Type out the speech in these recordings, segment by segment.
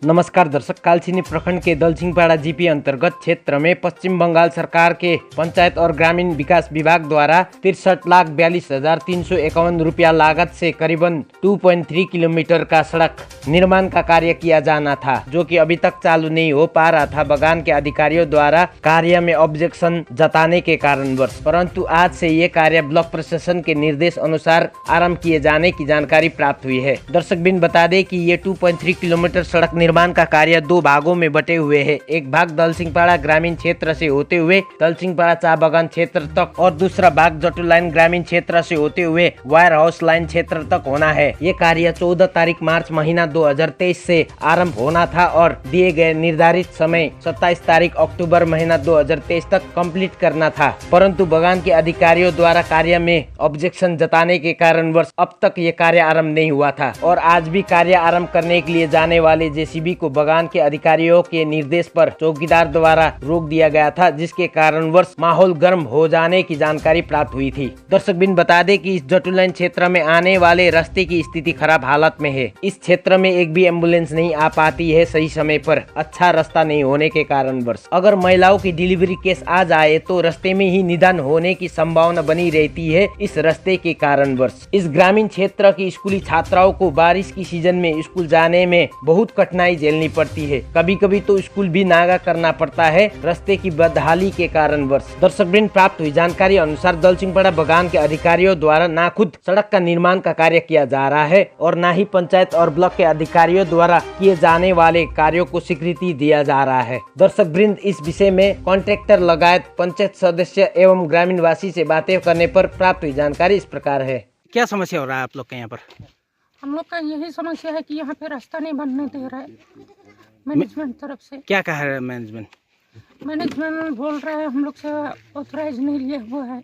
नमस्कार दर्शक, कालचिनी प्रखंड के दलसिंहपाड़ा जीपी अंतर्गत क्षेत्र में पश्चिम बंगाल सरकार के पंचायत और ग्रामीण विकास विभाग द्वारा 63,42,351 रुपया लागत से करीबन 2.3 किलोमीटर का सड़क निर्माण का कार्य किया जाना था, जो कि अभी तक चालू नहीं हो पा रहा था। बगान के अधिकारियों द्वारा कार्य में ऑब्जेक्शन जताने के कारणवश, परंतु आज से ये कार्य ब्लॉक प्रशासन के निर्देश अनुसार आरम्भ किए जाने की जानकारी प्राप्त हुई है। दर्शक बिन बता दें कि ये 2.3 किलोमीटर सड़क निर्माण का कार्य दो भागों में बटे हुए है। एक भाग दलसिंहपाड़ा ग्रामीण क्षेत्र से होते हुए दलसिंहपाड़ा चाह बागान क्षेत्र तक और दूसरा भाग जटू लाइन ग्रामीण क्षेत्र से होते हुए वायर हाउस लाइन क्षेत्र तक होना है। ये कार्य 14 तारीख मार्च महीना 2023 से आरंभ होना था और दिए गए निर्धारित समय 27 तारीख अक्टूबर महीना 2023 तक कंप्लीट करना था, परंतु बगान के अधिकारियों द्वारा कार्य में ऑब्जेक्शन जताने के कारणवश अब तक ये कार्य आरंभ नहीं हुआ था और आज भी कार्य आरंभ करने के लिए जाने वाले जेसीबी को बगान के अधिकारियों के निर्देश पर चौकीदार द्वारा रोक दिया गया था, जिसके कारणवश माहौल गर्म हो जाने की जानकारी प्राप्त हुई थी। दर्शक बिन बता दें कि इस जटू लाइन क्षेत्र में आने वाले रास्ते की स्थिति खराब हालत में है। इस क्षेत्र में एक भी एम्बुलेंस नहीं आ पाती है सही समय पर, अच्छा रास्ता नहीं होने के कारणवश। अगर महिलाओं की डिलीवरी केस आ जाए तो रास्ते में ही निधन होने की संभावना बनी रहती है इस रास्ते के कारणवश। इस ग्रामीण क्षेत्र की स्कूली छात्राओं को बारिश की सीजन में स्कूल जाने में बहुत कठिनाई झेलनी पड़ती है। कभी कभी तो स्कूल भी नागा करना पड़ता है रास्ते की बदहाली के कारणवश। दर्शक बिन प्राप्त हुई जानकारी अनुसार दलसिंहपाड़ा बगान के अधिकारियों द्वारा ना खुद सड़क का निर्माण का कार्य किया जा रहा है और ना ही पंचायत और ब्लॉक के अधिकारियों द्वारा किए जाने वाले कार्यों को स्वीकृति दिया जा रहा है। दर्शक वृंद इस विषय में कॉन्ट्रैक्टर लगायत पंचायत सदस्य एवं ग्रामीण वासी से बातें करने पर प्राप्त हुई जानकारी इस प्रकार है। क्या समस्या हो रहा है आप लोग के यहाँ पर? हम लोग का यही समस्या है कि यहाँ पे रास्ता नहीं बनने दे रहा है मैनेजमेंट तरफ से। क्या कह रहा है मैनेजमेंट? मैनेजमेंट बोल रहा है हम लोग से ऑथराइज नहीं लिया हुआ है,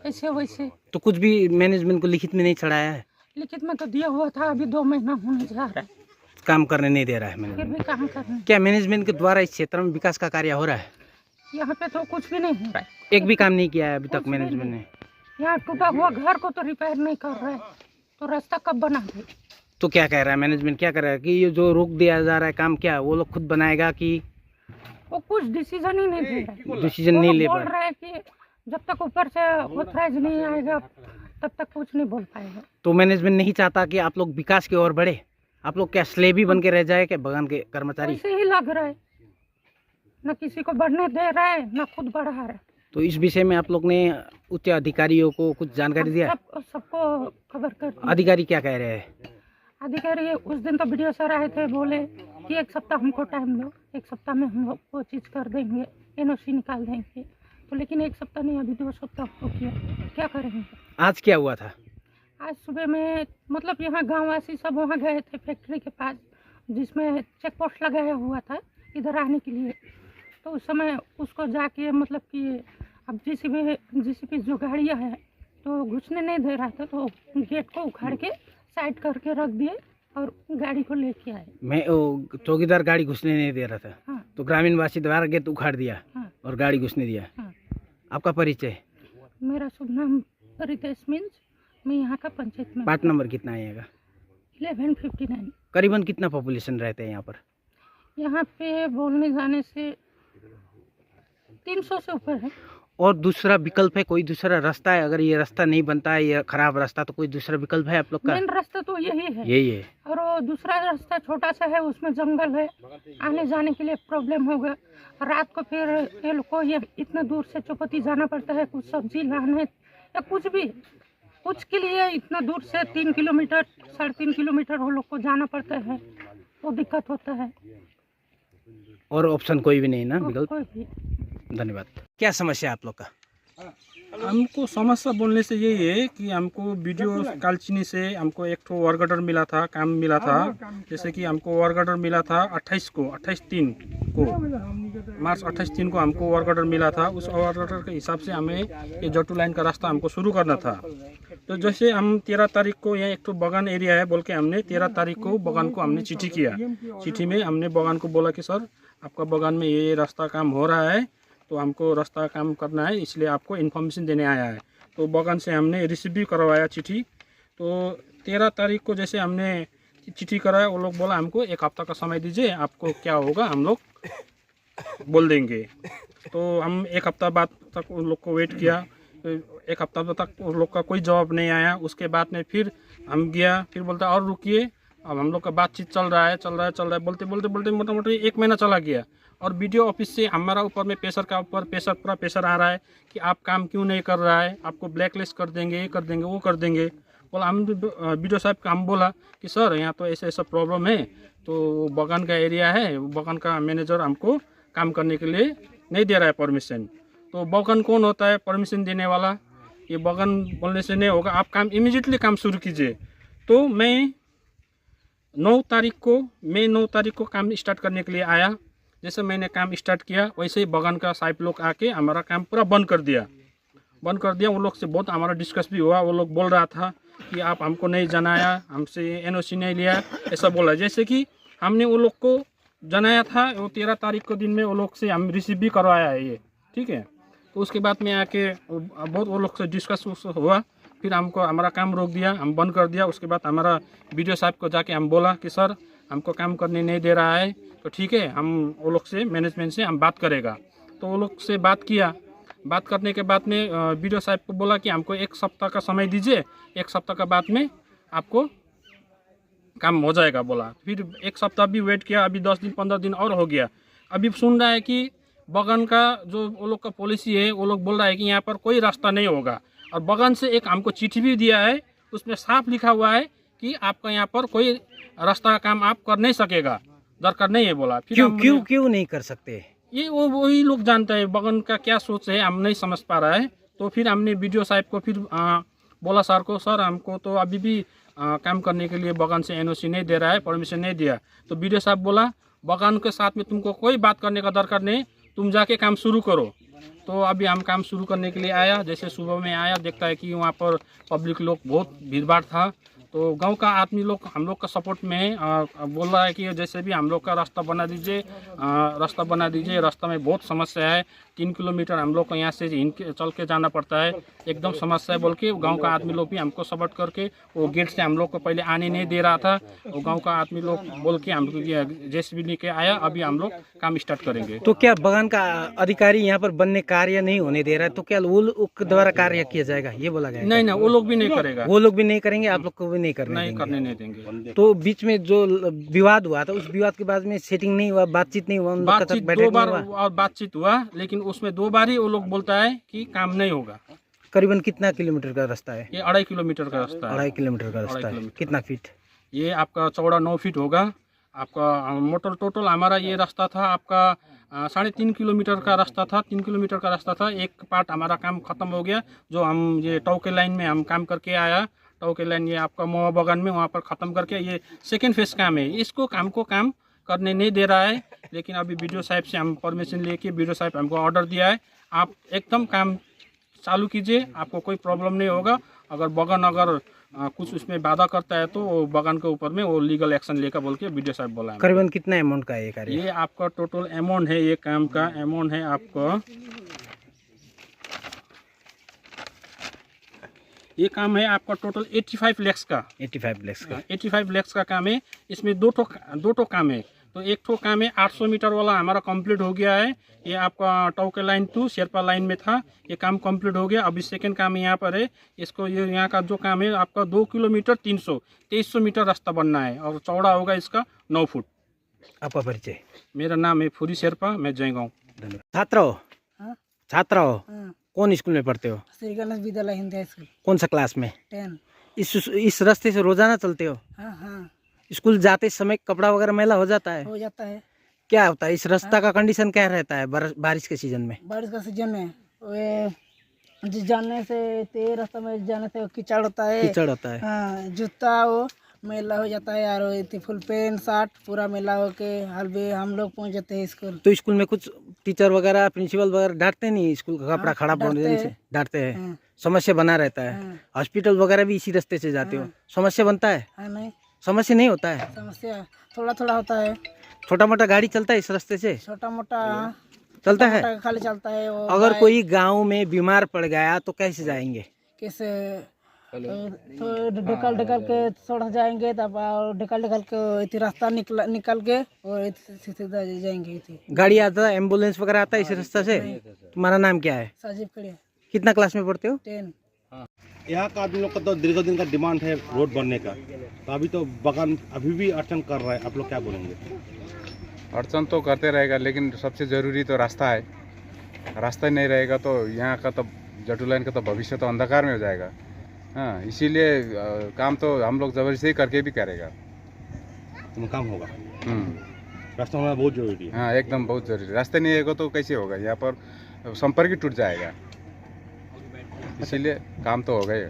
ऐसे वैसे। तो कुछ भी मैनेजमेंट को लिखित में नहीं चढ़ाया है? लिखित में तो दिया हुआ था, अभी 2 महीना होने जा रहा है, काम करने नहीं दे रहा है फिर मैनेजमेंट। भी काम कर रहे हैं। क्या मैनेजमेंट के द्वारा इस क्षेत्र में विकास का कार्य हो रहा है? यहाँ पे तो कुछ भी नहीं हो रहा है, एक भी काम नहीं किया है अभी तक कुछ भी मैनेजमेंट नहीं। ने। यहाँ टूटा हुआ घर को तो रिपेयर नहीं कर रहा है, तो रास्ता कब बनाएंगे? तो क्या कह रहा है मैनेजमेंट? क्या कर रहा है कि ये जो रोक दिया जा रहा है काम, क्या वो लोग खुद बनाएगा कि वो कुछ डिसीजन ही नहीं दे रहा है। डिसीजन नहीं ले बोल पा रहा है कि जब तक ऊपर से ऑथराइज नहीं आएगा तब तक कुछ नहीं बोल पाएगा। तो मैनेजमेंट नहीं चाहता कि आप लोग विकास की ओर बढ़े? आप लोग क्या स्लेब ही बन के रह जाए क्या बगान के कर्मचारी? ऐसे ही लग रहा है, न किसी को बढ़ने दे रहा है न खुद बढ़ा रहा है। तो इस विषय में आप लोग ने उच्च अधिकारियों को कुछ जानकारी दिया? सबको खबर कर दी। अधिकारी क्या कह रहे हैं? अधिकारी उस दिन तो वीडियो सर आए थे, बोले कि 1 सप्ताह हमको टाइम दो, 1 सप्ताह में हम लोग वो चीज़ कर देंगे, एनओसी निकाल देंगे। तो लेकिन 1 सप्ताह नहीं, अभी 2 सप्ताह हो गया, क्या करेंगे? आज क्या हुआ था? आज सुबह में मतलब यहाँ गाँववासी सब वहाँ गए थे फैक्ट्री के पास, जिसमें चेक पोस्ट लगाया हुआ था इधर आने के लिए। तो उस समय उसको जाके मतलब कि अब जीसीबी जो गाड़ियाँ है तो घुसने नहीं दे रहा था, तो गेट को उखाड़ के साइड करके रख दिए और गाड़ी को लेके आए। मैं चौकीदार गाड़ी घुसने नहीं दे रहा था। हाँ। तो ग्रामीण वासी द्वारा गेट उखाड़ दिया। हाँ। और गाड़ी घुसने दिया। हाँ। आपका परिचय? मेरा शुभ नाम रितेश मीन्स, मैं यहाँ का पंचायत में। पार्ट नंबर कितना आएगा? 1159। करीबन कितना पॉपुलेशन रहते हैं यहाँ पर? यहाँ पे बोलने जाने से 300 से ऊपर है। और दूसरा विकल्प है? कोई दूसरा रास्ता है? अगर ये रास्ता नहीं बनता है, ये खराब रास्ता, तो कोई दूसरा विकल्प है आप लोग का? मेन रास्ता तो यही है। यही है। और वो दूसरा रास्ता छोटा सा है, उसमें जंगल है, आने जाने के लिए प्रॉब्लम होगा। रात को फिर ये लोग को ये इतना दूर से चौपती जाना पड़ता है, कुछ सब्जी लाने या कुछ भी, कुछ के लिए इतना दूर से 3 किलोमीटर 3.5 किलोमीटर वो लोग को जाना पड़ता है, वो दिक्कत होता है। और ऑप्शन कोई भी नहीं ना विकल्प? कोई भी। धन्यवाद। क्या समस्या है आप लोग का? हमको समस्या बोलने से यही है कि हमको वीडियो कालचिनी से हमको एक ठो वर्क ऑर्डर मिला था, काम मिला था। जैसे कि हमको वर्क ऑर्डर मिला था 28/3 को, मार्च 28/3 को हमको वर्क ऑर्डर मिला था। उस वर्क ऑर्डर के हिसाब से हमें ये जटू लाइन का रास्ता हमको शुरू करना था। तो जैसे हम 13 तारीख को यहाँ एक तो बगान एरिया है बोल के हमने 13 तारीख को बगान को हमने चिट्ठी किया। चिट्ठी में हमने बगान को बोला कि सर आपका बगान में ये रास्ता काम हो रहा है, तो हमको रास्ता काम करना है, इसलिए आपको इन्फॉर्मेशन देने आया है। तो बगान से हमने रिसीव भी करवाया चिट्ठी। तो 13 तारीख को जैसे हमने चिट्ठी कराया, वो लोग बोला हमको 1 हफ्ता का समय दीजिए, आपको क्या होगा हम लोग बोल देंगे। तो हम 1 हफ्ता बाद तक उन लोग को वेट किया, 1 हफ्ता तक उन लोग का कोई जवाब नहीं आया। उसके बाद में फिर हम गया, फिर बोलता और रुकिए, अब हम लोग का बातचीत चल रहा है, बोलते मोटा मोटी 1 महीना चला गया। और वीडियो ऑफिस से हमारा ऊपर में पूरा प्रेशर आ रहा है कि आप काम क्यों नहीं कर रहा है, आपको ब्लैकलिस्ट कर देंगे, ये कर देंगे, वो कर देंगे। बोला हम वीडियो साहब का हम बोला कि सर यहाँ तो ऐसा प्रॉब्लम है, तो बगान का एरिया है, बगान का मैनेजर हमको काम करने के लिए नहीं दे रहा है परमिशन। तो बगान कौन होता है परमिशन देने वाला? ये बगान बोलने से नहीं होगा, आप काम इमीडिएटली काम शुरू कीजिए। तो मैं 9 तारीख को काम स्टार्ट करने के लिए आया। जैसे मैंने काम स्टार्ट किया वैसे ही बगान का साहब लोग आके हमारा काम पूरा बंद कर दिया। वो लोग से बहुत हमारा डिस्कस भी हुआ। वो लोग बोल रहा था कि आप हमको नहीं जनाया, हमसे NOC नहीं लिया, ऐसा बोला। जैसे कि हमने वो लोग को जनाया था, वो 13 तारीख को दिन में वो लोग से हम रिसीव भी करवाया है ये, ठीक है। तो उसके बाद में आके बहुत वो लोग से डिस्कस हुआ, फिर हमको हमारा काम रोक दिया, हम बंद कर दिया। उसके बाद हमारा वीडियो साहब को जाके हम बोला कि सर हमको काम करने नहीं दे रहा है, तो ठीक है हम वो लोग से मैनेजमेंट से हम बात करेगा। तो वो लोग से बात किया, बात करने के बाद में वीडियो साहब को बोला कि हमको 1 सप्ताह का समय दीजिए, 1 सप्ताह का बाद में आपको काम हो जाएगा बोला। फिर 1 सप्ताह भी वेट किया, अभी 10 दिन 15 दिन और हो गया। अभी सुन रहा है कि बगान का जो वो लोग का पॉलिसी है, वो लोग बोल रहा है कि यहाँ पर कोई रास्ता नहीं होगा। और बगान से एक हमको चिट्ठी भी दिया है, उसमें साफ लिखा हुआ है कि आपका यहाँ पर कोई रास्ता का काम आप कर नहीं सकेगा, दरकार नहीं है बोला। फिर क्यों नहीं कर सकते? ये वही लोग जानते हैं बगान का क्या सोच है, हम नहीं समझ पा रहा है। तो फिर हमने वीडियो साहब को फिर बोला सर को, सर हमको तो अभी भी काम करने के लिए बगान से NOC नहीं दे रहा है, परमिशन नहीं दिया। तो वीडियो साहब बोला बगान के साथ में तुमको कोई बात करने का दरकार नहीं, तुम जाके काम शुरू करो। तो अभी हम काम शुरू करने के लिए आया। जैसे सुबह में आया, देखता है कि वहाँ पर पब्लिक लोग बहुत भीड़-भाड़ था। तो गांव का आदमी लोग हम लोग का सपोर्ट में बोल रहा है कि जैसे भी हम लोग का रास्ता बना दीजिए, रास्ता में बहुत समस्या है, 3 किलोमीटर हम लोग को यहाँ से चल के जाना पड़ता है, एकदम समस्या है बोल के गांव का आदमी लोग भी हमको सपोर्ट करके वो गेट से हम लोग को पहले आने नहीं दे रहा था। वो गांव का आदमी लोग बोल के हम लोग JCB लेके आया, अभी हम लोग काम स्टार्ट करेंगे। तो क्या बगान का अधिकारी यहाँ पर बनने कार्य नहीं होने दे रहा है, तो क्या वो लोग द्वारा कार्य किया जाएगा ये बोला गया? नहीं, वो लोग भी नहीं करेगा, वो लोग भी नहीं करेंगे, आप लोग को भी नहीं करने नहीं देंगे। तो बीच में जो विवाद हुआ था, उस विवाद के बाद में सेटिंग नहीं हुआ, बातचीत नहीं हुआ, बातचीत 2 बार और बातचीत हुआ, लेकिन उसमें 2 बार ही वो लोग बोलता है कि काम नहीं होगा। करीबन कितना किलोमीटर का रास्ता है? ये 2.5 किलोमीटर का रास्ता है। 2.5 किलोमीटर का रास्ता है। कितना फीट? ये आपका चौड़ा 9 फीट होगा। आपका मोटर टोटल हमारा ये रास्ता था आपका 3.5 किलोमीटर का रास्ता था, 3 किलोमीटर का रास्ता था। एक पार्ट हमारा काम खत्म हो गया, जो हम ये टॉके लाइन में हम काम करके आया। टॉके लाइन ये आपका मोआ बगान में वहाँ पर ख़त्म करके ये सेकेंड फेज काम है। इसको काम करने नहीं दे रहा है, लेकिन अभी वीडियो साहब से हम परमिशन लेके वीडियो साहब हमको ऑर्डर दिया है, आप एकदम काम चालू कीजिए, आपको कोई प्रॉब्लम नहीं होगा। अगर बगान कुछ उसमें बाधा करता है तो वो बगान के ऊपर में वो लीगल एक्शन लेकर बोल के वीडियो साहब बोला है। करीबन कितना अमाउंट का है ये कार्य? ये आपका टोटल अमाउंट है, ये काम का अमाउंट है आपका, ये काम है आपका टोटल 85 लाख का। 85 लाख का? 85 लाख का काम है। इसमें दो ठो काम है। तो एक ठो काम है 800 मीटर वाला हमारा कंप्लीट हो गया है। ये आपका टॉके लाइन 2 शेरपा लाइन में था, ये काम कंप्लीट हो गया। अभी सेकंड काम यहाँ पर है। इसको ये यहाँ का जो काम है आपका 2 किलोमीटर 2300 मीटर रास्ता बनना है और चौड़ा होगा इसका 9 फुट। आपका परिचय? मेरा नाम है फूरी शेरपा, मैं जयगांव। छात्र हो? कौन स्कूल में पढ़ते हो? श्री गणेश विद्यालय हिंदी स्कूल। कौन सा क्लास में? 10। इस रास्ते से रोजाना चलते हो? हाँ। स्कूल जाते समय कपड़ा वगैरह मैला हो जाता है? हो जाता है। क्या होता है इस रास्ता का कंडीशन क्या रहता है बारिश के सीजन में? बारिश का सीजन में जाने से रास्ता में जाने से कीचड़ होता है। कीचड़ होता है। हाँ, जूता वो मैला हो जाता है और फुल पैंट शर्ट पूरा मैला होके हल्वे हम लोग पहुँच जाते हैं स्कूल। तो स्कूल में कुछ टीचर वगैरह प्रिंसिपल वगैरह डांटते नहीं? स्कूल का कपड़ा खराब होने से डांटते हैं? समस्या बना रहता है। हॉस्पिटल वगैरह भी इसी रास्ते से जाते हो, समस्या बनता है? नहीं, समस्या नहीं होता है। समस्या थोड़ा होता है। छोटा मोटा गाड़ी चलता है इस रास्ते से? छोटा मोटा चलता है, खाली चलता है। अगर कोई गांव में बीमार पड़ गया तो कैसे जाएंगे? कैसे तो ढकल ढकल के सड़क जाएंगे, तब और ढकल ढकल के इति रास्ता निकल के और सीधा जाएंगे इति। गाड़ी आता है, एम्बुलेंस वगैरह आता है इस रास्ते से? तुम्हारा नाम क्या है? साजिब खड़े कितना क्लास में पढ़ते हो? 10। यहाँ का आदमी लोग का तो दीर्घ दिन का डिमांड है रोड बनने का, तो अभी तो बगान अभी भी अड़चन कर रहा है, आप लोग क्या बोलेंगे? अड़चन तो करते रहेगा, लेकिन सबसे ज़रूरी तो रास्ता है। रास्ता ही नहीं रहेगा तो यहाँ का तो जटू लाइन का तो भविष्य तो अंधकार में हो जाएगा। हाँ, इसीलिए काम तो हम लोग जबरदस्ती करके भी करेगा। तो काम होगा। रास्ता होना बहुत जरूरी है। हाँ, एकदम बहुत जरूरी। रास्ते नहीं रहेगा तो कैसे होगा? यहाँ पर संपर्क ही टूट जाएगा, इसीलिए काम तो होगा ही।